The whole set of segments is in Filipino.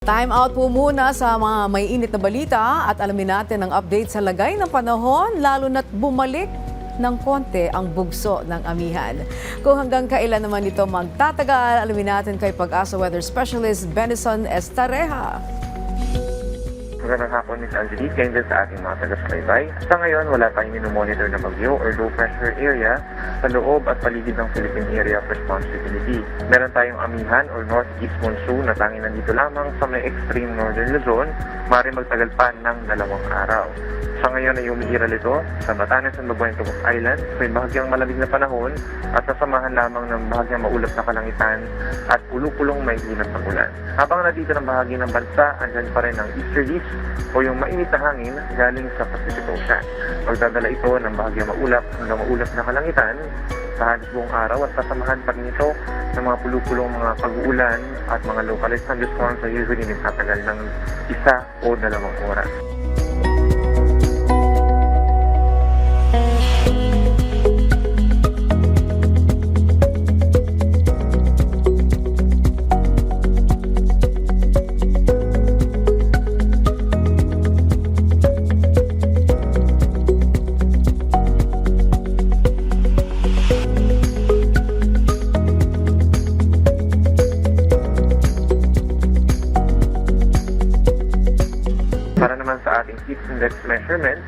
Time out po muna sa mga may init na balita at alamin natin ang update sa lagay ng panahon lalo na't bumalik ng konti ang bugso ng amihan. Kung hanggang kailan naman ito magtatagal, alamin natin kay Pag-asa Weather Specialist Benison Estareja. Magandang hapon, Ms. Angelique, kayo din sa ating mga taga-subaybay. Sa ngayon, wala tayong minomonitor na bagyo or low pressure area sa loob at paligid ng Philippine Area of Responsibility. Meron tayong amihan or northeast monsoon na tanging nandito lamang sa may extreme northern Luzon, maaaring magtagal pa ng 2 araw. Sa ngayon ay umiiral ito sa Batanes and Mabuento Island, may bahagyang malamig na panahon at sasamahan lamang ng bahagyang maulap na kalangitan at pulupulong may inat ng ulan. Habang nandito ng bahagi ng bansa, andyan pa rin ang easterlies o yung mainit na hangin galing sa Pacific Ocean. Magdadala ito ng bahagyang maulap hanggang maulap na kalangitan sa halos buong araw at sasamahan pa rin ito ng mga pulupulong mga pag-uulan at mga localized thunderstorms na usually nagtatagal ng 1 o 2 oras. Para naman sa ating heat index measurement,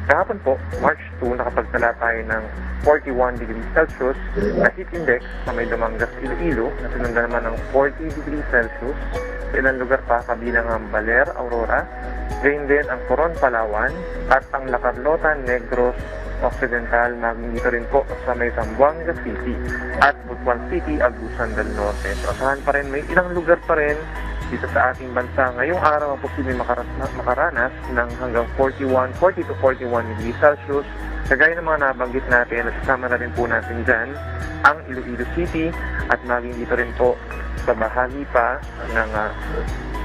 kahapon po, March 2, nakapagtala tayo ng 41 degrees Celsius na heat index sa may Dumangas, Iloilo, na sinundan naman ng 40 degrees Celsius sa ilang lugar pa kabilang ang Baler, Aurora, gayon din ang Coron, Palawan, at ang La Carlota, Negros, Occidental, maging dito rin po sa may Zamboanga City at Butuan City, Agusan del Norte. So, asahan pa rin, may ilang lugar pa rin dito sa ating bansa ngayong araw ang posibleng makaranas ng hanggang 40 to 41 degrees Celsius. Kagaya ng mga nabanggit natin, nasasama na rin po natin dyan ang Iloilo City at maging dito rin po sa bahagi pa ng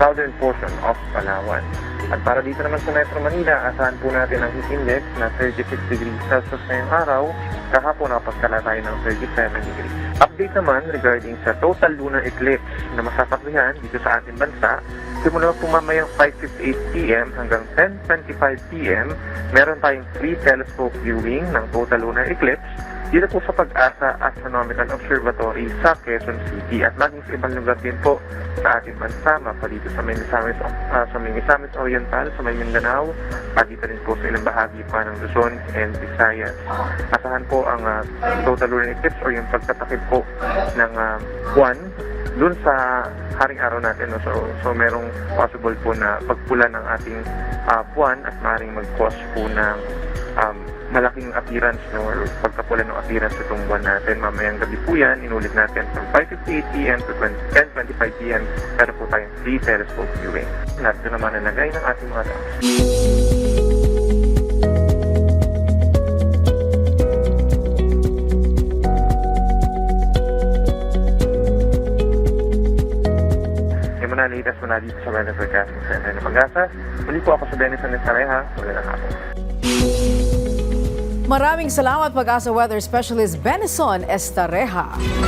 southern portion of Palawan. At para dito naman sa Metro Manila, asahan po natin ang heat index na 36 degrees Celsius ngayong araw. Kahapon nakapagtala tayo ng 37 degrees. Update naman regarding sa total lunar eclipse na masasakrihan dito sa ating bansa. Simula po mamayang 5:58 p.m. hanggang 10:25 p.m. meron tayong free telescope viewing ng total lunar eclipse dito po sa Pag-asa Astronomical Observatory sa Quezon City at maging sa ibang lugar din po sa ating bansa, mapa dito sa may Misamis Oriental, sa may Mindanao, at dito rin po sa ilang bahagi pa ng Luzon and Visayas. Asahan po ang total lunar eclipse o yung pagtatakip po ng buwan dun sa haring araw natin. No? So merong possible po na pagpula ng ating buwan at maaaring mag-cause po ng malaking appearance or pagkapula ng appearance sa itong buwan natin. Mamayang gabi po yan, inulit natin from 5:58 p.m. to 10:25 p.m. Pero po tayong free telescope viewing. Narito naman ang lagay ng ating mga datos. Yung mga latest muna dito sa Weather Forecasting Center ng Pag-asa. Muli po ako sa Benison Estareja. Magandang hapon. Maraming salamat Pag-asa Weather Specialist Benison Estareja.